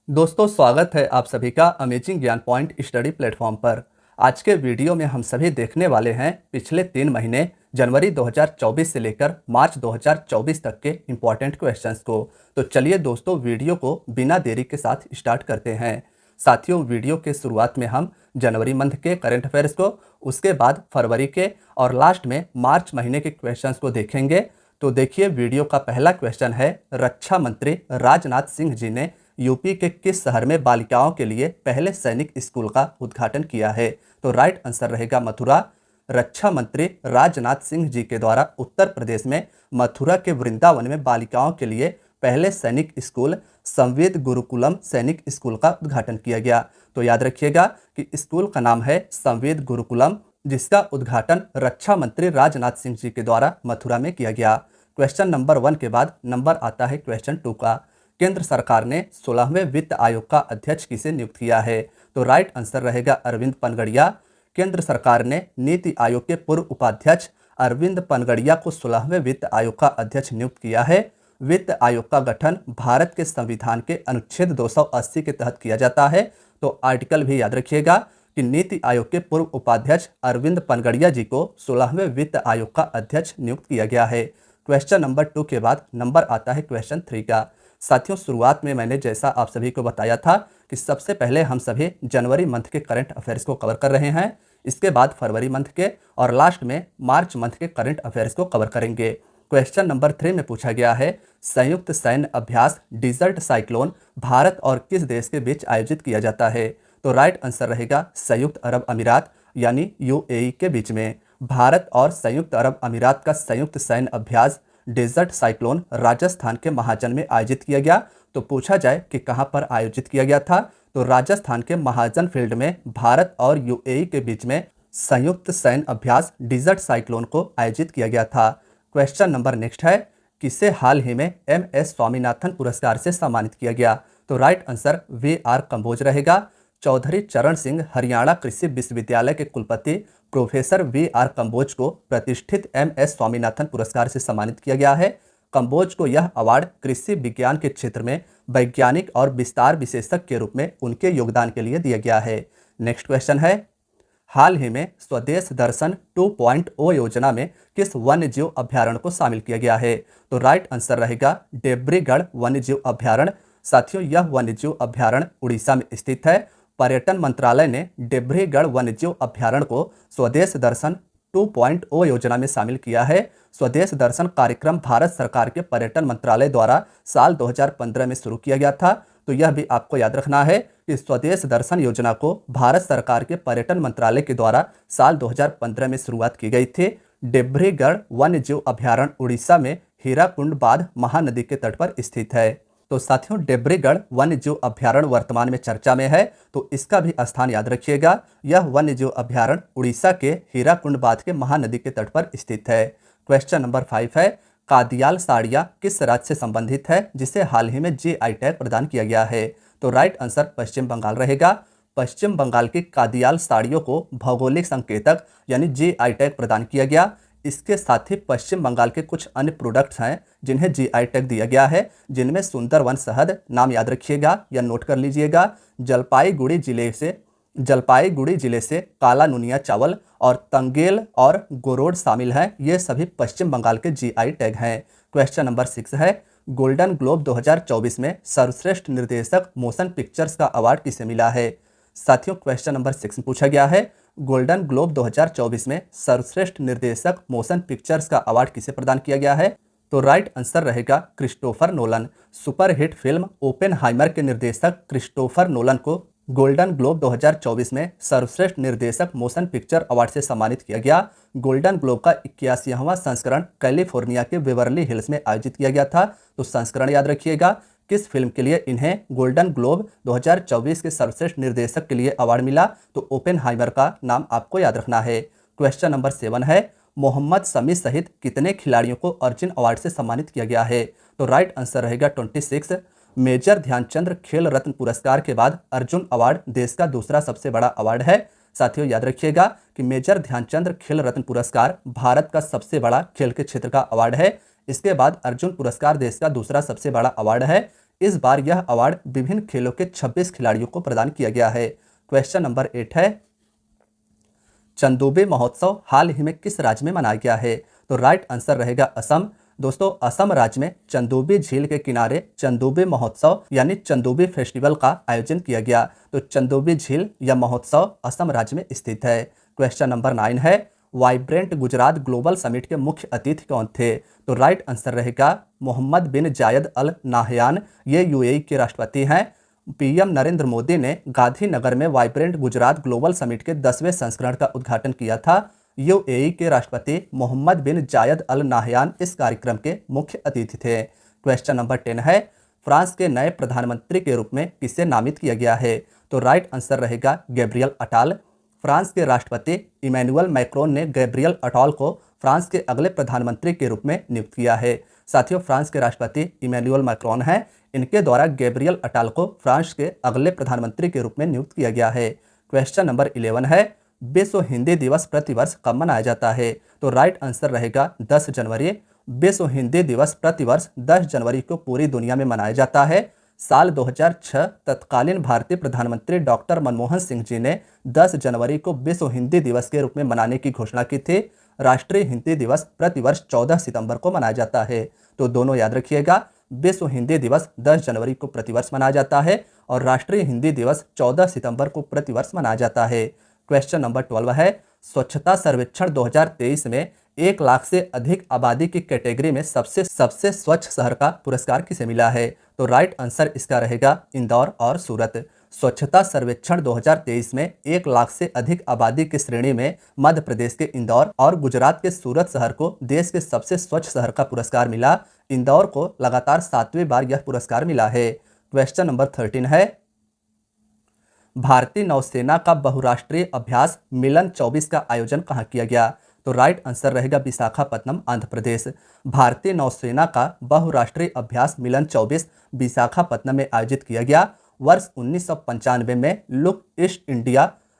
दोस्तों, स्वागत है आप सभी का अमेजिंग ज्ञान पॉइंट स्टडी प्लेटफॉर्म पर। आज के वीडियो में हम सभी देखने वाले हैं पिछले 3 महीने जनवरी 2024 से लेकर मार्च 2024 तक के इम्पॉर्टेंट क्वेश्चंस को। तो चलिए दोस्तों, वीडियो को बिना देरी के साथ स्टार्ट करते हैं। साथियों, वीडियो के शुरुआत में हम जनवरी मंथ के करंट अफेयर्स को, उसके बाद फरवरी के और लास्ट में मार्च महीने के क्वेश्चंस को देखेंगे। तो देखिए, वीडियो का पहला क्वेश्चन है, रक्षा मंत्री राजनाथ सिंह जी ने यूपी के किस शहर में बालिकाओं के लिए पहले सैनिक स्कूल का उद्घाटन किया है? तो राइट आंसर रहेगा मथुरा। रक्षा मंत्री राजनाथ सिंह जी के द्वारा उत्तर प्रदेश में मथुरा के वृंदावन में बालिकाओं के लिए पहले सैनिक स्कूल संवेद गुरुकुलम सैनिक स्कूल का उद्घाटन किया गया। तो याद रखिएगा कि स्कूल का नाम है संवेद गुरुकुलम, जिसका उद्घाटन रक्षा मंत्री राजनाथ सिंह जी के द्वारा मथुरा में किया गया। क्वेश्चन नंबर 1 के बाद नंबर आता है क्वेश्चन 2 का। केंद्र सरकार ने 16वें वित्त आयोग का अध्यक्ष किसे नियुक्त किया है? तो राइट आंसर रहेगा अरविंद पनगड़िया। केंद्र सरकार ने नीति आयोग के पूर्व उपाध्यक्ष अरविंद पनगड़िया को 16वें वित्त आयोग का अध्यक्ष नियुक्त किया है। वित्त आयोग का गठन भारत के संविधान के अनुच्छेद 280 के तहत किया जाता है। तो आर्टिकल भी याद रखिएगा कि नीति आयोग के पूर्व उपाध्यक्ष अरविंद पनगड़िया जी को 16वें वित्त आयोग का अध्यक्ष नियुक्त किया गया है। क्वेश्चन नंबर 2 के बाद नंबर आता है क्वेश्चन 3 का। साथियों, शुरुआत में मैंने जैसा आप सभी को बताया था कि सबसे पहले हम सभी जनवरी मंथ के करंट अफेयर्स को कवर कर रहे हैं, इसके बाद फरवरी मंथ के और लास्ट में मार्च मंथ के करंट अफेयर्स को कवर करेंगे। क्वेश्चन नंबर 3 में पूछा गया है, संयुक्त सैन्य अभ्यास डिजर्ट साइक्लोन भारत और किस देश के बीच आयोजित किया जाता है? तो राइट आंसर रहेगा संयुक्त अरब अमीरात यानी यूएई के बीच में। भारत और संयुक्त अरब अमीरात का संयुक्त सैन्य अभ्यास डेजर्ट साइक्लोन राजस्थान के महाजन में आयोजित किया गया। तो पूछा जाए कि कहां पर आयोजित किया गया था, तो राजस्थान के महाजन फील्ड में भारत और यूएई के बीच में संयुक्त सैन्य अभ्यास डेजर्ट साइक्लोन को आयोजित किया गया था। क्वेश्चन नंबर नेक्स्ट है, किसे हाल ही में एमएस स्वामीनाथन पुरस्कार से सम्मानित किया गया? तो राइट आंसर वीआर कंबोज रहेगा। चौधरी चरण सिंह हरियाणा कृषि विश्वविद्यालय के कुलपति प्रोफेसर वीआर कंबोज को प्रतिष्ठित एमएस स्वामीनाथन पुरस्कार से सम्मानित किया गया है। कंबोज को यह अवार्ड कृषि विज्ञान के क्षेत्र में वैज्ञानिक और विस्तार विशेषज्ञ के रूप में उनके योगदान के लिए दिया गया है। नेक्स्ट क्वेश्चन है, हाल ही में स्वदेश दर्शन 2.0 योजना में किस वन्य जीव अभ्यारण्य को शामिल किया गया है? तो राइट आंसर रहेगा डेब्रीगढ़ वन्य जीव अभ्यारण्य। साथियों, यह वन्य जीव अभ्यारण्य उड़ीसा में स्थित है। पर्यटन मंत्रालय ने डेब्रीगढ़ वन्यजीव अभ्यारण्य को स्वदेश दर्शन 2.0 योजना में शामिल किया है। स्वदेश दर्शन कार्यक्रम भारत सरकार के पर्यटन मंत्रालय द्वारा साल 2015 में शुरू किया गया था। तो यह भी आपको याद रखना है कि स्वदेश दर्शन योजना को भारत सरकार के पर्यटन मंत्रालय के द्वारा साल 2015 में शुरुआत की गई थी। डेब्रीगढ़ वन्यजीव अभ्यारण्य उड़ीसा में हीराकुंड बांध महानदी के तट पर स्थित है। तो साथियों, डेब्रीगढ़ वन्य जीव अभ्यारण्य वर्तमान में चर्चा में है, तो इसका भी स्थान याद रखिएगा। यह वन्य जीव अभ्यारण्य उड़ीसा के हीराकुंड बांध के महानदी के तट पर स्थित है। क्वेश्चन नंबर 5 है, कादियाल साड़ियाँ किस राज्य से संबंधित है जिसे हाल ही में जीआई टैग प्रदान किया गया है? तो राइट आंसर पश्चिम बंगाल रहेगा। पश्चिम बंगाल की कादियाल साड़ियों को भौगोलिक संकेतक यानी जीआई टैग प्रदान किया गया। इसके साथ ही पश्चिम बंगाल के कुछ अन्य प्रोडक्ट्स हैं जिन्हें जीआई टैग दिया गया है, जिनमें सुंदरवन शहद, नाम याद रखिएगा या नोट कर लीजिएगा। जलपाईगुड़ी जिले से काला नुनिया चावल और तंगेल और गोरोड शामिल हैं। ये सभी पश्चिम बंगाल के जीआई टैग हैं। क्वेश्चन नंबर 6 है, गोल्डन ग्लोब 2024 में सर्वश्रेष्ठ निर्देशक मोशन पिक्चर्स का अवार्ड किसे मिला है? साथियों, क्वेश्चन नंबर 6 में पूछा गया है, गोल्डन ग्लोब 2024 में सर्वश्रेष्ठ निर्देशक मोशन पिक्चर्स का अवार्ड किसे प्रदान किया गया है? तो राइट आंसर रहेगा Christopher Nolan. Superhit film Oppenheimer के निर्देशक क्रिस्टोफर नोलन को गोल्डन ग्लोब 2024 में सर्वश्रेष्ठ निर्देशक मोशन पिक्चर अवार्ड से सम्मानित किया गया। गोल्डन ग्लोब का 81वां संस्करण कैलिफोर्निया के बेवर्ली हिल्स में आयोजित किया गया था। तो संस्करण याद रखिएगा। किस फिल्म के लिए इन्हें गोल्डन ग्लोब 2024 के सर्वश्रेष्ठ निर्देशक के लिए अवार्ड मिला? तो ओपेनहाइमर का नाम आपको याद रखना है। क्वेश्चन नंबर 7 है, मोहम्मद शमी सहित कितने खिलाड़ियों को अर्जुन अवार्ड से सम्मानित किया गया है? तो राइट आंसर रहेगा 26। मेजर ध्यानचंद खेल रत्न पुरस्कार के बाद अर्जुन अवार्ड देश का दूसरा सबसे बड़ा अवार्ड है। साथियों, याद रखिएगा कि मेजर ध्यानचंद खेल रत्न पुरस्कार भारत का सबसे बड़ा खेल के क्षेत्र का अवार्ड है। इसके बाद अर्जुन पुरस्कार देश का दूसरा सबसे बड़ा अवार्ड है। इस बार यह अवार्ड विभिन्न खेलों के 26 खिलाड़ियों को प्रदान किया गया है। क्वेश्चन नंबर 8 है, चंदोबे महोत्सव हाल ही में किस राज्य में मनाया गया है? तो राइट आंसर रहेगा असम। दोस्तों, असम राज्य में चंदोबे झील के किनारे चंदोबे महोत्सव यानी चंदोबे फेस्टिवल का आयोजन किया गया। तो चंदोबे झील या महोत्सव असम राज्य में स्थित है। क्वेश्चन नंबर 9 है, वाइब्रेंट गुजरात ग्लोबल समिट के मुख्य अतिथि कौन थे? तो राइट आंसर रहेगा मोहम्मद बिन जायद अल नाहयान। ये यूएई के राष्ट्रपति हैं। पीएम नरेंद्र मोदी ने गांधीनगर में वाइब्रेंट गुजरात ग्लोबल समिट के 10वें संस्करण का उद्घाटन किया था। यूएई के राष्ट्रपति मोहम्मद बिन जायद अल नाहयान इस कार्यक्रम के मुख्य अतिथि थे। क्वेश्चन नंबर 10 है, फ्रांस के नए प्रधानमंत्री के रूप में किसे नामित किया गया है? तो राइट आंसर रहेगा गैब्रियल अटाल। फ्रांस के राष्ट्रपति इमैनुअल मैक्रोन ने गैब्रियल अटाल को फ्रांस के अगले प्रधानमंत्री के रूप में नियुक्त किया है। साथियों, फ्रांस के राष्ट्रपति इमैनुअल मैक्रोन हैं। इनके द्वारा गैब्रियल अटाल को फ्रांस के अगले प्रधानमंत्री के रूप में नियुक्त किया गया है। क्वेश्चन नंबर 11 है, विश्व हिंदी दिवस प्रतिवर्ष कब मनाया जाता है? तो राइट आंसर रहेगा 10 जनवरी। विश्व हिंदी दिवस प्रतिवर्ष 10 जनवरी को पूरी दुनिया में मनाया जाता है। साल 2006 तत्कालीन भारतीय प्रधानमंत्री डॉक्टर मनमोहन सिंह जी ने 10 जनवरी को विश्व हिंदी दिवस के रूप में मनाने की घोषणा की थी। राष्ट्रीय हिंदी दिवस प्रतिवर्ष 14 सितंबर को मनाया जाता है। तो दोनों याद रखिएगा, विश्व हिंदी दिवस 10 जनवरी को प्रतिवर्ष मनाया जाता है और राष्ट्रीय हिंदी दिवस 14 सितंबर को प्रतिवर्ष मनाया जाता है। क्वेश्चन नंबर 12 है, स्वच्छता सर्वेक्षण 2023 में 1 लाख से अधिक आबादी की कैटेगरी में सबसे स्वच्छ शहर का पुरस्कार किसे मिला है? तो राइट आंसर इसका रहेगा इंदौर और सूरत। स्वच्छता सर्वेक्षण 2023 में 1 लाख से अधिक आबादी की श्रेणी में मध्य प्रदेश के इंदौर और गुजरात के सूरत शहर को देश के सबसे स्वच्छ शहर का पुरस्कार मिला। इंदौर को लगातार 7वीं बार यह पुरस्कार मिला है। क्वेश्चन नंबर 13 है, भारतीय नौसेना का बहुराष्ट्रीय अभ्यास मिलन 24 का आयोजन कहाँ किया गया? तो राइट आंसर रहेगा विशाखापत्तनम, आंध्र प्रदेश। भारतीय नौसेना का बहुराष्ट्रीय अभ्यास मिलन 24 विशाखापत्तनम में आयोजित किया गया। वर्ष 1995 में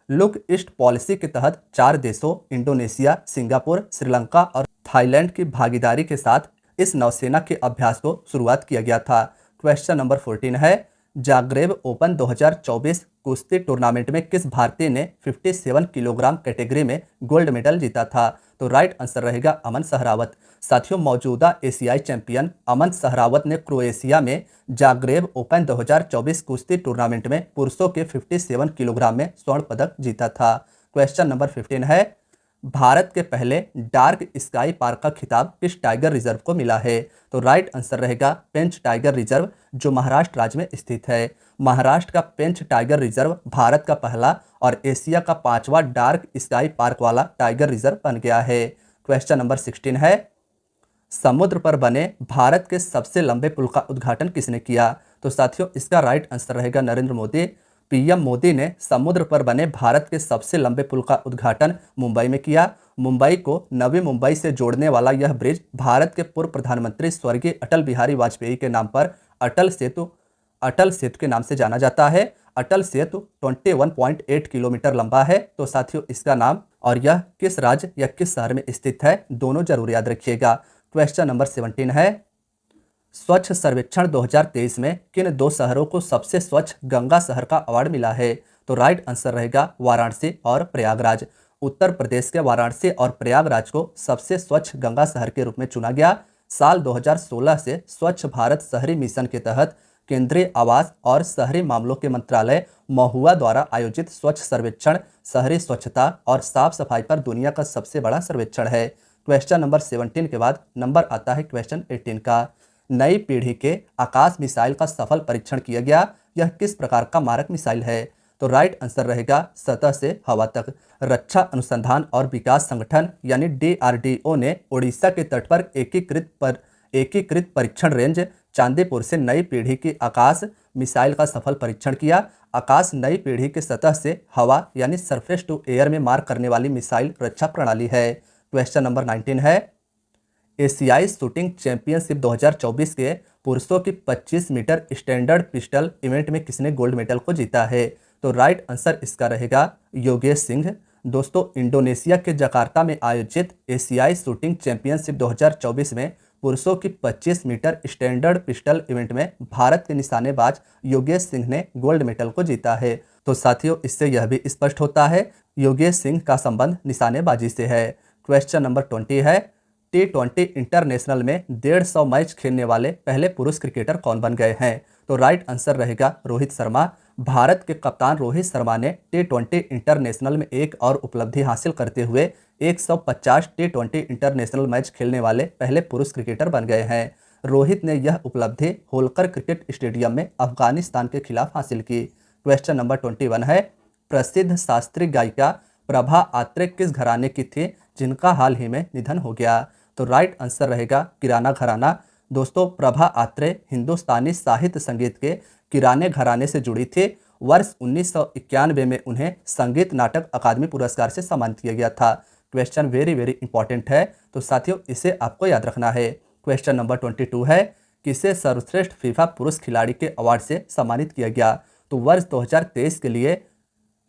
लुक ईस्ट पॉलिसी के तहत 4 देशों इंडोनेशिया, सिंगापुर, श्रीलंका और थाईलैंड की भागीदारी के साथ इस नौसेना के अभ्यास को शुरुआत किया गया था। क्वेश्चन नंबर 14 है, जाग्रेब ओपन 2024 कुश्ती टूर्नामेंट में किस भारतीय ने 57 किलोग्राम कैटेगरी में गोल्ड मेडल जीता था? तो राइट आंसर रहेगा अमन सहरावत। साथियों, मौजूदा एशियाई चैंपियन अमन सहरावत ने क्रोएशिया में जाग्रेब ओपन 2024 कुश्ती टूर्नामेंट में पुरुषों के 57 किलोग्राम में स्वर्ण पदक जीता था। क्वेश्चन नंबर 15 है, भारत के पहले डार्क स्काई पार्क का खिताब किस टाइगर रिजर्व को मिला है? तो राइट आंसर रहेगा पेंच टाइगर रिजर्व, जो महाराष्ट्र राज्य में स्थित है। महाराष्ट्र का पेंच टाइगर रिजर्व भारत का पहला और एशिया का 5वां डार्क स्काई पार्क वाला टाइगर रिजर्व बन गया है। क्वेश्चन नंबर 16 है, समुद्र पर बने भारत के सबसे लंबे पुल का उद्घाटन किसने किया? तो साथियों, इसका राइट आंसर रहेगा नरेंद्र मोदी। पीएम मोदी ने समुद्र पर बने भारत के सबसे लंबे पुल का उद्घाटन मुंबई में किया। मुंबई को नवी मुंबई से जोड़ने वाला यह ब्रिज भारत के पूर्व प्रधानमंत्री स्वर्गीय अटल बिहारी वाजपेयी के नाम पर अटल सेतु के नाम से जाना जाता है। अटल सेतु 21.8 किलोमीटर लंबा है। तो साथियों, इसका नाम और यह किस राज्य या किस शहर में स्थित है, दोनों जरूर याद रखिएगा। क्वेश्चन नंबर 17 है, स्वच्छ सर्वेक्षण 2023 में किन 2 शहरों को सबसे स्वच्छ गंगा शहर का अवार्ड मिला है? तो राइट आंसर रहेगा वाराणसी और प्रयागराज। उत्तर प्रदेश के वाराणसी और प्रयागराज को सबसे स्वच्छ गंगा शहर के रूप में चुना गया। साल 2016 से स्वच्छ भारत शहरी मिशन के तहत केंद्रीय आवास और शहरी मामलों के मंत्रालय महुआ द्वारा आयोजित स्वच्छ सर्वेक्षण शहरी स्वच्छता और साफ सफाई पर दुनिया का सबसे बड़ा सर्वेक्षण है। क्वेश्चन नंबर 17 के बाद नंबर आता है क्वेश्चन 18 का। नई पीढ़ी के आकाश मिसाइल का सफल परीक्षण किया गया। यह किस प्रकार का मारक मिसाइल है? तो राइट आंसर रहेगा सतह से हवा तक। रक्षा अनुसंधान और विकास संगठन यानी DRDO ने ओडिशा के तट पर एकीकृत परीक्षण रेंज चांदीपुर से नई पीढ़ी की आकाश मिसाइल का सफल परीक्षण किया। आकाश नई पीढ़ी के सतह से हवा यानी सरफेस टू एयर में मार करने वाली मिसाइल रक्षा प्रणाली है। क्वेश्चन नंबर 19 है, एशियाई शूटिंग चैंपियनशिप 2024 के पुरुषों की 25 मीटर स्टैंडर्ड पिस्टल इवेंट में किसने गोल्ड मेडल को जीता है? तो राइट आंसर इसका रहेगा योगेश सिंह। दोस्तों, इंडोनेशिया के जकार्ता में आयोजित एशियाई शूटिंग चैंपियनशिप 2024 में पुरुषों की 25 मीटर स्टैंडर्ड पिस्टल इवेंट में भारत के निशानेबाज योगेश सिंह ने गोल्ड मेडल को जीता है। तो साथियों, इससे यह भी स्पष्ट होता है योगेश सिंह का संबंध निशानेबाजी से है। क्वेश्चन नंबर 20 है, T20 इंटरनेशनल में 150 मैच खेलने वाले पहले पुरुष क्रिकेटर कौन बन गए हैं? तो राइट आंसर रहेगा रोहित शर्मा। भारत के कप्तान रोहित शर्मा ने T20 इंटरनेशनल में एक और उपलब्धि हासिल करते हुए 150 T20 इंटरनेशनल मैच खेलने वाले पहले पुरुष क्रिकेटर बन गए हैं। रोहित ने यह उपलब्धि होलकर क्रिकेट स्टेडियम में अफगानिस्तान के खिलाफ हासिल की। क्वेश्चन नंबर 21 है, प्रसिद्ध शास्त्रीय गायिका प्रभा अत्रे किस घराने की थी जिनका हाल ही में निधन हो गया? तो राइट आंसर रहेगा किराना घराना। दोस्तों, प्रभा अत्रे हिंदुस्तानी साहित्य संगीत के किराने घराने से जुड़ी थी। वर्ष 1991 में उन्हें संगीत नाटक अकादमी पुरस्कार से सम्मानित किया गया था। क्वेश्चन वेरी वेरी इंपॉर्टेंट है, तो साथियों इसे आपको याद रखना है। क्वेश्चन नंबर 22 है, किसे सर्वश्रेष्ठ फीफा पुरुष खिलाड़ी के अवार्ड से सम्मानित किया गया? तो वर्ष 2023 के लिए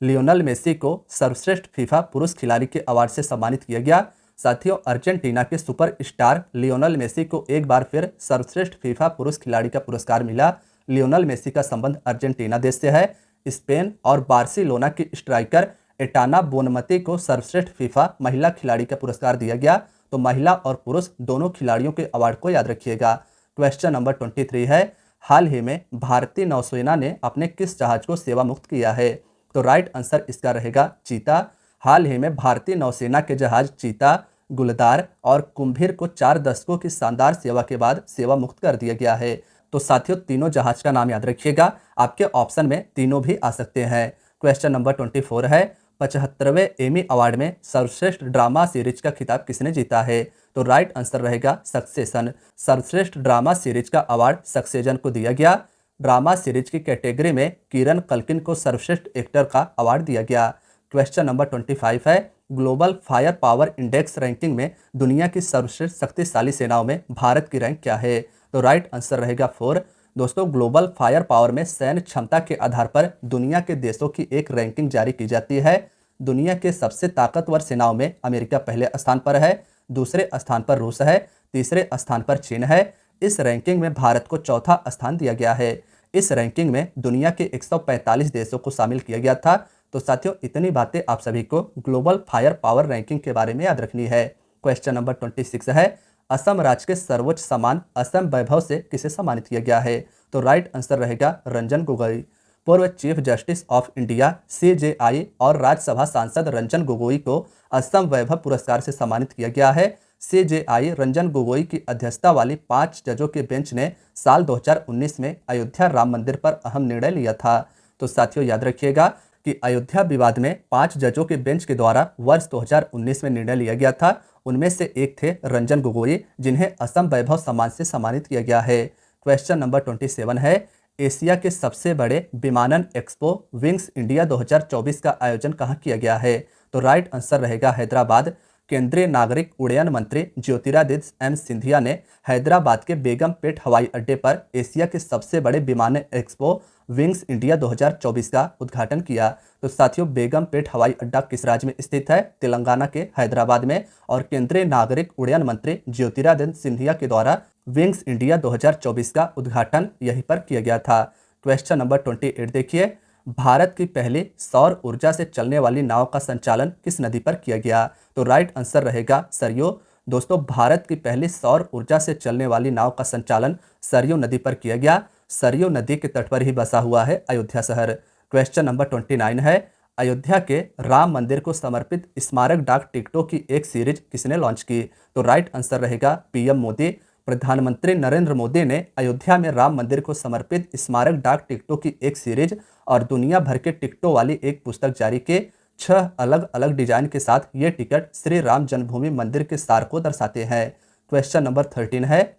लियोनेल मेसी को सर्वश्रेष्ठ फीफा पुरुष खिलाड़ी के अवार्ड से सम्मानित किया गया। साथियों, अर्जेंटीना के सुपरस्टार लियोनेल मेसी को एक बार फिर सर्वश्रेष्ठ फीफा पुरुष खिलाड़ी का पुरस्कार मिला। लियोनेल मेसी का संबंध अर्जेंटीना देश से है। स्पेन और बार्सिलोना की स्ट्राइकर एटाना बोनमती को सर्वश्रेष्ठ फीफा महिला खिलाड़ी का पुरस्कार दिया गया। तो महिला और पुरुष दोनों खिलाड़ियों के अवार्ड को याद रखिएगा। क्वेश्चन नंबर 23 है, हाल ही में भारतीय नौसेना ने अपने किस जहाज को सेवा मुक्त किया है? तो राइट आंसर इसका रहेगा चीता। हाल ही में भारतीय नौसेना के जहाज चीता, गुलदार और कुंभीर को 4 दशकों की शानदार सेवा के बाद सेवा मुक्त कर दिया गया है। तो साथियों, तीनों जहाज का नाम याद रखिएगा, आपके ऑप्शन में तीनों भी आ सकते हैं। क्वेश्चन नंबर 24 है, 75वें एमी अवार्ड में सर्वश्रेष्ठ ड्रामा सीरीज का खिताब किसने जीता है? तो राइट आंसर रहेगा सक्सेशन। सर्वश्रेष्ठ ड्रामा सीरीज का अवार्ड सक्सेशन को दिया गया। ड्रामा सीरीज की कैटेगरी में किरण कल्किन को सर्वश्रेष्ठ एक्टर का अवार्ड दिया गया। क्वेश्चन नंबर 25 है, global fire power index ranking में दुनिया की सर्वश्रेष्ठ शक्तिशाली सेनाओं में भारत की रैंक क्या है? तो राइट आंसर रहेगा 4। दोस्तों, ग्लोबल फायर पावर में सैन्य क्षमता के आधार पर दुनिया के देशों की एक रैंकिंग जारी की जाती है। दुनिया के सबसे ताकतवर सेनाओं में अमेरिका पहले स्थान पर है, दूसरे स्थान पर रूस है, तीसरे स्थान पर चीन है। इस रैंकिंग में भारत को चौथा स्थान दिया गया है। इस रैंकिंग में दुनिया के 145 देशों को शामिल किया गया था। तो साथियों, इतनी बातें आप सभी को ग्लोबल फायर पावर रैंकिंग के बारे में याद रखनी है। क्वेश्चन नंबर 26 है, असम राज्य के सर्वोच्च सम्मान असम वैभव से किसे सम्मानित किया गया है? तो राइट आंसर रहेगा रंजन गोगोई। पूर्व chief justice of India CJI और राज्यसभा सांसद रंजन गोगोई को असम वैभव पुरस्कार से सम्मानित किया गया है। CJI रंजन गोगोई की अध्यक्षता वाली 5 जजों के बेंच ने साल 2019 में अयोध्या राम मंदिर पर अहम निर्णय लिया था। तो साथियों, याद रखिएगा कि अयोध्या विवाद में 5 जजों के बेंच के द्वारा वर्ष 2019 में निर्णय लिया गया था। उनमें से एक थे रंजन गोगोई, जिन्हें असम वैभव सम्मान से सम्मानित किया गया है। क्वेश्चन नंबर 27 है, एशिया के सबसे बड़े विमानन एक्सपो विंग्स इंडिया 2024 का आयोजन कहाँ किया गया है? तो राइट आंसर रहेगा हैदराबाद। केंद्रीय नागरिक उड्डयन मंत्री ज्योतिरादित्य M सिंधिया ने हैदराबाद के बेगमपेट हवाई अड्डे पर एशिया के सबसे बड़े विमानन एक्सपो विंग्स इंडिया 2024 का उद्घाटन किया। तो साथियों, बेगमपेट हवाई अड्डा किस राज्य में स्थित है? तेलंगाना के हैदराबाद में। और केंद्रीय नागरिक उड्डयन मंत्री ज्योतिरादित्य सिंधिया के द्वारा विंग्स इंडिया 2024 का उद्घाटन यहीं पर किया गया था। क्वेश्चन नंबर 28 देखिए, भारत की पहली सौर ऊर्जा से चलने वाली नाव का संचालन किस नदी पर किया गया? तो राइट आंसर रहेगा सरयू। दोस्तों, भारत की पहली सौर ऊर्जा से चलने वाली नाव का संचालन सरयू नदी पर किया गया। सरयू नदी के तट पर ही बसा हुआ है अयोध्या शहर। क्वेश्चन नंबर 29 है, अयोध्या के राम मंदिर को समर्पित स्मारक डाक टिकटों की एक सीरीज किसने लॉन्च की? तो राइट आंसर रहेगा PM मोदी। प्रधानमंत्री नरेंद्र मोदी ने अयोध्या में राम मंदिर को समर्पित स्मारक डाक टिकटों की एक सीरीज और दुनिया भर के टिकटों वाली एक पुस्तक जारी की। 6 अलग अलग डिजाइन के साथ ये टिकट श्री राम जन्मभूमि मंदिर के सार को दर्शाते हैं। क्वेश्चन नंबर 13 है,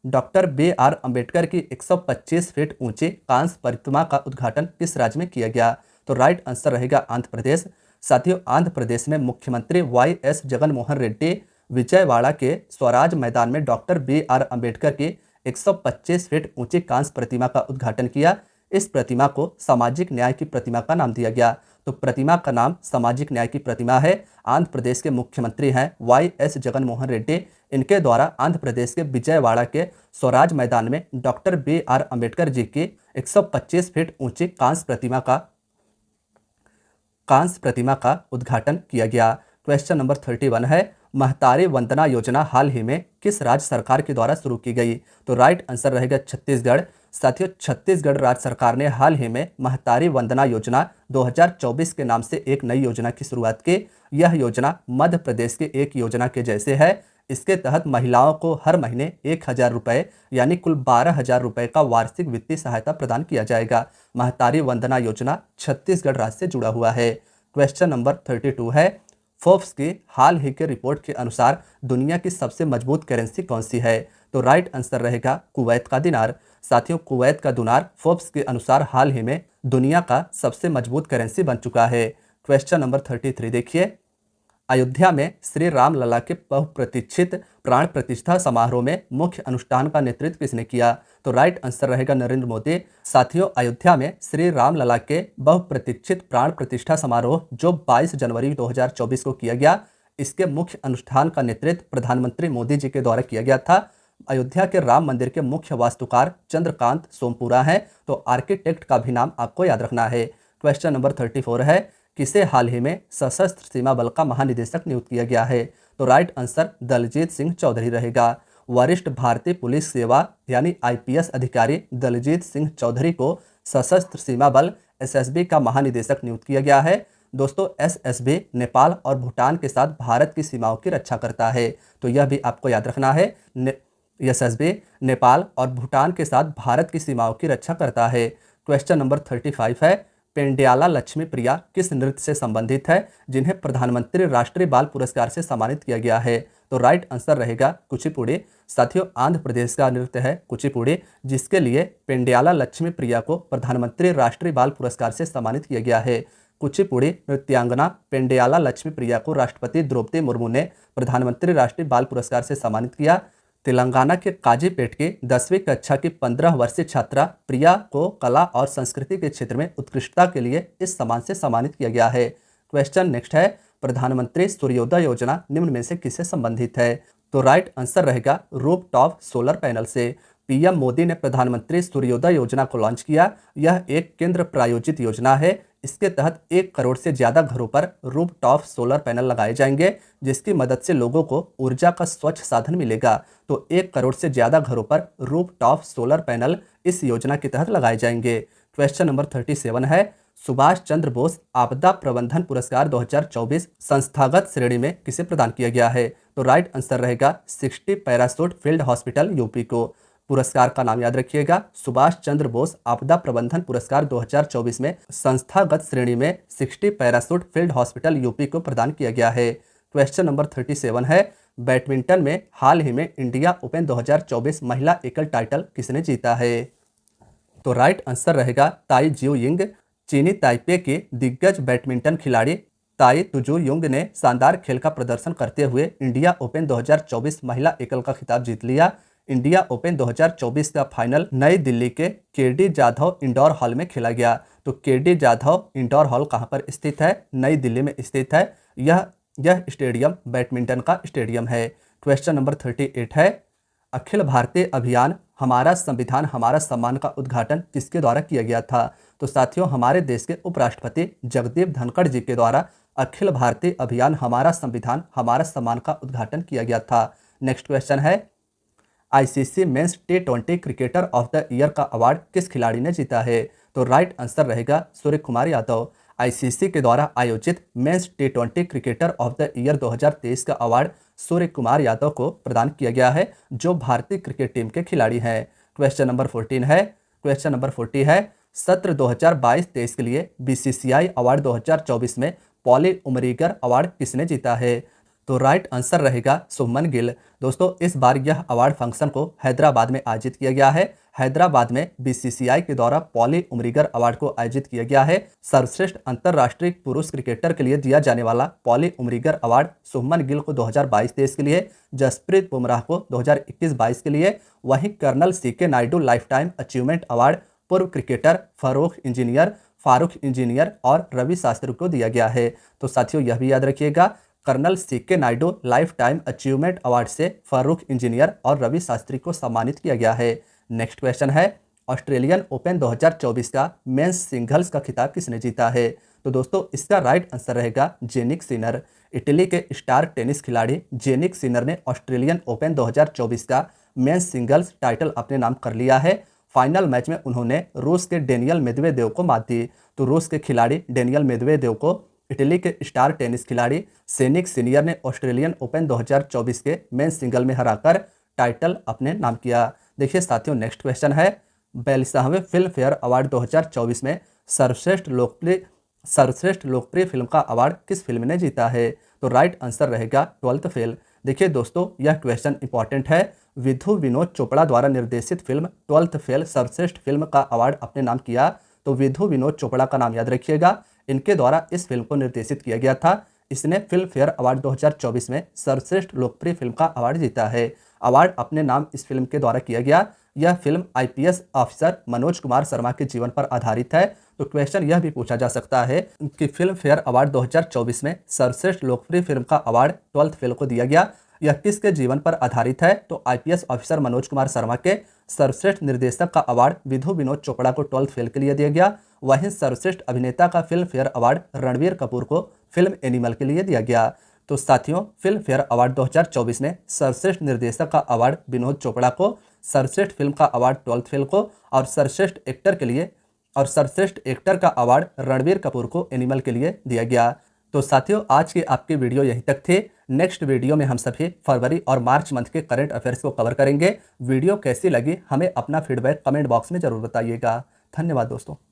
डॉक्टर BR अम्बेडकर की 125 फीट ऊंची कांस्य प्रतिमा का उद्घाटन किस राज्य में किया गया? तो राइट आंसर रहेगा आंध्र प्रदेश। साथियों, आंध्र प्रदेश में मुख्यमंत्री YS जगनमोहन रेड्डी विजयवाड़ा के स्वराज मैदान में डॉक्टर BR अम्बेडकर की 125 फीट ऊंची कांस्य प्रतिमा का उद्घाटन किया। इस प्रतिमा को सामाजिक न्याय की प्रतिमा का नाम दिया गया। तो प्रतिमा का नाम सामाजिक न्याय की प्रतिमा है। आंध्र प्रदेश के मुख्यमंत्री हैं YS जगनमोहन रेड्डी। इनके द्वारा आंध्र प्रदेश के विजयवाड़ा के स्वराज मैदान में डॉक्टर BR अम्बेडकर जी की 125 फीट ऊंची कांस्य प्रतिमा का उद्घाटन किया गया। क्वेश्चन नंबर 31 है, महतारी वंदना योजना हाल ही में किस राज्य सरकार के द्वारा शुरू की गई? तो राइट आंसर रहेगा छत्तीसगढ़। साथियों, छत्तीसगढ़ राज्य सरकार ने हाल ही में महतारी वंदना योजना 2024 के नाम से एक नई योजना की शुरुआत की। यह योजना मध्य प्रदेश की एक योजना के जैसे है। इसके तहत महिलाओं को हर महीने 1,000 रुपये यानी कुल 12,000 रुपये का वार्षिक वित्तीय सहायता प्रदान किया जाएगा। महतारी वंदना योजना छत्तीसगढ़ राज्य से जुड़ा हुआ है। क्वेश्चन नंबर 32 है, फोर्ब्स की हाल ही के रिपोर्ट के अनुसार दुनिया की सबसे मजबूत करेंसी कौन सी है? तो राइट आंसर रहेगा कुवैत का दिनार। साथियों, कुवैत का दिनार फोर्ब्स के अनुसार हाल ही में दुनिया का सबसे मजबूत करेंसी बन चुका है। क्वेश्चन नंबर 33 देखिए, अयोध्या में श्री राम लला के बहुप्रतीक्षित प्राण प्रतिष्ठा समारोह में मुख्य अनुष्ठान का नेतृत्व किसने किया? तो राइट आंसर रहेगा नरेंद्र मोदी। साथियों, अयोध्या में श्री राम लला के बहुप्रतीक्षित प्राण प्रतिष्ठा समारोह जो 22 जनवरी 2024 को किया गया, इसके मुख्य अनुष्ठान का नेतृत्व प्रधानमंत्री मोदी जी के द्वारा किया गया था। अयोध्या के राम मंदिर के मुख्य वास्तुकार चंद्रकांत सोमपुरा हैं, तो आर्किटेक्ट का भी नाम आपको याद रखना है। क्वेश्चन नंबर 34 है, किसे हाल ही में सशस्त्र सीमा बल का महानिदेशक नियुक्त किया गया है? तो राइट आंसर दलजीत सिंह चौधरी रहेगा। वरिष्ठ भारतीय पुलिस सेवा यानी IPS अधिकारी दलजीत सिंह चौधरी को सशस्त्र सीमा बल SSB का महानिदेशक नियुक्त किया गया है। दोस्तों, SSB नेपाल और भूटान के साथ भारत की सीमाओं की रक्षा करता है, तो यह भी आपको याद रखना है। SSB नेपाल और भूटान के साथ भारत की सीमाओं की रक्षा करता है। क्वेश्चन नंबर 35 है, पेंड्याला लक्ष्मी प्रिया किस नृत्य से संबंधित है जिन्हें प्रधानमंत्री राष्ट्रीय बाल पुरस्कार से सम्मानित किया गया है? तो राइट आंसर रहेगा कुचिपुड़ी। साथियों, आंध्र प्रदेश का नृत्य है कुचिपुड़ी, जिसके लिए पेंड्याला लक्ष्मी प्रिया को प्रधानमंत्री राष्ट्रीय बाल पुरस्कार से सम्मानित किया गया है। कुचिपुड़ी नृत्यांगना पेंड्याला लक्ष्मी प्रिया को राष्ट्रपति द्रौपदी मुर्मू ने प्रधानमंत्री राष्ट्रीय बाल पुरस्कार से सम्मानित किया। तेलंगाना के काजीपेट की 10वीं कक्षा की 15 वर्षीय छात्रा प्रिया को कला और संस्कृति के क्षेत्र में उत्कृष्टता के लिए इस सम्मान से सम्मानित किया गया है। क्वेश्चन नेक्स्ट है, प्रधानमंत्री सूर्योदय योजना निम्न में से किससे संबंधित है? तो राइट आंसर रहेगा रूफटॉप सोलर पैनल से। PM मोदी ने प्रधानमंत्री सूर्योदय योजना को लॉन्च किया। यह एक केंद्र प्रायोजित योजना है। इसके तहत 1 करोड़ से ज़्यादा घरों पर रूफटॉप सोलर पैनल लगाए जाएंगे, जिसकी मदद से लोगों को ऊर्जा का स्वच्छ साधन मिलेगा। तो 1 करोड़ से ज़्यादा घरों पर रूफटॉप सोलर पैनल इस योजना के तहत लगाए जाएंगे। क्वेश्चन नंबर 37 है, सुभाष चंद्र बोस आपदा प्रबंधन पुरस्कार 2024 संस्थागत श्रेणी में किसे प्रदान किया गया है? तो राइट आंसर रहेगा 60 पैराशूट फील्ड हॉस्पिटल UP को। पुरस्कार का नाम याद रखिएगा, सुभाष चंद्र बोस आपदा प्रबंधन पुरस्कार 2024 में संस्थागत श्रेणी में 60 पैराशूट फील्ड हॉस्पिटल UP को प्रदान किया गया है। क्वेश्चन नंबर 37 है, बैडमिंटन में हाल ही में इंडिया ओपन 2024 महिला एकल टाइटल किसने जीता है? तो राइट आंसर रहेगा ताई ज्यू यिंग। चीनी ताइपे के दिग्गज बैडमिंटन खिलाड़ी ताई तुजू युंग ने शानदार खेल का प्रदर्शन करते हुए इंडिया ओपन 2024 महिला एकल का खिताब जीत लिया। इंडिया ओपन 2024 का फाइनल नई दिल्ली के KD जाधव इंडोर हॉल में खेला गया। तो KD जाधव इंडोर हॉल कहां पर स्थित है? नई दिल्ली में स्थित है। यह स्टेडियम बैडमिंटन का स्टेडियम है। क्वेश्चन नंबर 38 है, अखिल भारतीय अभियान हमारा संविधान हमारा सम्मान का उद्घाटन किसके द्वारा किया गया था? तो साथियों, हमारे देश के उपराष्ट्रपति जगदीप धनखड़ जी के द्वारा अखिल भारतीय अभियान हमारा संविधान हमारा सम्मान का उद्घाटन किया गया था। नेक्स्ट क्वेश्चन है, ICC men's T20 cricketer of the year का अवार्ड किस खिलाड़ी ने जीता है? तो राइट आंसर रहेगा सूर्य कुमार यादव। ICC के द्वारा आयोजित men's T20 cricketer of the year 2023 का अवार्ड सूर्य कुमार यादव को प्रदान किया गया है, जो भारतीय क्रिकेट टीम के खिलाड़ी हैं। क्वेश्चन नंबर 40 है, सत्र 2022-23 के लिए BCCI अवार्ड 2024 में पॉली उमरीगर अवार्ड किसने जीता है? तो राइट आंसर रहेगा शुभमन गिल। दोस्तों, इस बार यह अवार्ड फंक्शन को हैदराबाद में आयोजित किया गया है। हैदराबाद में BCCI के द्वारा पॉली उमरीगर अवार्ड को आयोजित किया गया है। सर्वश्रेष्ठ अंतर्राष्ट्रीय पुरुष क्रिकेटर के लिए दिया जाने वाला पॉली उमरीगर अवार्ड शुभमन गिल को 2022-23 के लिए, जसप्रीत बुमराह को 2021-22 के लिए, वहीं Colonel CK Naidu lifetime achievement award पूर्व क्रिकेटर फरोख इंजीनियर फारूक इंजीनियर और रवि शास्त्री को दिया गया है। तो साथियों यह भी याद रखिएगा, Colonel CK Naidu lifetime achievement award से फारूक इंजीनियर और रवि शास्त्री को सम्मानित किया गया है। नेक्स्ट क्वेश्चन है, ऑस्ट्रेलियन ओपन 2024 का मेंस सिंगल्स का खिताब किसने जीता है? तो दोस्तों इसका राइट आंसर रहेगा जेनिक सिनर। इटली के स्टार टेनिस खिलाड़ी जेनिक सिनर ने ऑस्ट्रेलियन ओपन 2024 का मेंस सिंगल्स टाइटल अपने नाम कर लिया है। फाइनल मैच में उन्होंने रूस के डेनियल मेदवेदेव को मात दी। तो रूस के खिलाड़ी डेनियल मेदवेदेव को इटली के स्टार टेनिस खिलाड़ी जेनिक सिनर ने ऑस्ट्रेलियन ओपन 2024 के मेंस सिंगल में हराकर टाइटल अपने नाम किया। देखिए साथियों नेक्स्ट क्वेश्चन है, 42वें फिल्म फेयर अवार्ड 2024 में सर्वश्रेष्ठ लोकप्रिय फिल्म का अवार्ड किस फिल्म ने जीता है? तो राइट आंसर रहेगा 12th फेल। देखिए दोस्तों यह क्वेश्चन इंपॉर्टेंट है। विधु विनोद चोपड़ा द्वारा निर्देशित फिल्म 12th फेल सर्वश्रेष्ठ फिल्म का अवार्ड अपने नाम किया। तो विधु विनोद चोपड़ा का नाम याद रखिएगा, इनके द्वारा इस फिल्म को निर्देशित किया गया था। इसने फिल्म फेयर अवार्ड 2024 में सर्वश्रेष्ठ लोकप्रिय फिल्म का अवार्ड जीता है। अवार्ड अपने नाम इस फिल्म के द्वारा किया गया। यह film IPS officer Manoj Kumar Sharma के जीवन पर आधारित है। तो क्वेश्चन यह भी पूछा जा सकता है कि फिल्म फेयर अवार्ड 2024 में सर्वश्रेष्ठ लोकप्रिय फिल्म का अवार्ड 12th फेल को दिया गया, यह किसके जीवन पर आधारित है? तो आईपीएस ऑफिसर मनोज कुमार शर्मा के। सर्वश्रेष्ठ निर्देशक का अवार्ड विधु विनोद चोपड़ा को 12th फेल के लिए दिया गया। वहीं सर्वश्रेष्ठ अभिनेता का film fair award Ranbir Kapoor को फिल्म एनिमल के लिए दिया गया। तो साथियों फिल्म फेयर अवार्ड 2024 में सर्वश्रेष्ठ निर्देशक का अवार्ड विनोद चोपड़ा को, सर्वश्रेष्ठ फिल्म का अवार्ड 12th फेल को और सर्वश्रेष्ठ एक्टर का अवार्ड रणबीर कपूर को एनिमल के लिए दिया गया। तो साथियों आज की आपकी वीडियो यहीं तक थी। नेक्स्ट वीडियो में हम सभी फरवरी और मार्च मंथ के करंट अफेयर्स को कवर करेंगे। वीडियो कैसी लगी हमें अपना फीडबैक कमेंट बॉक्स में जरूर बताइएगा। धन्यवाद दोस्तों।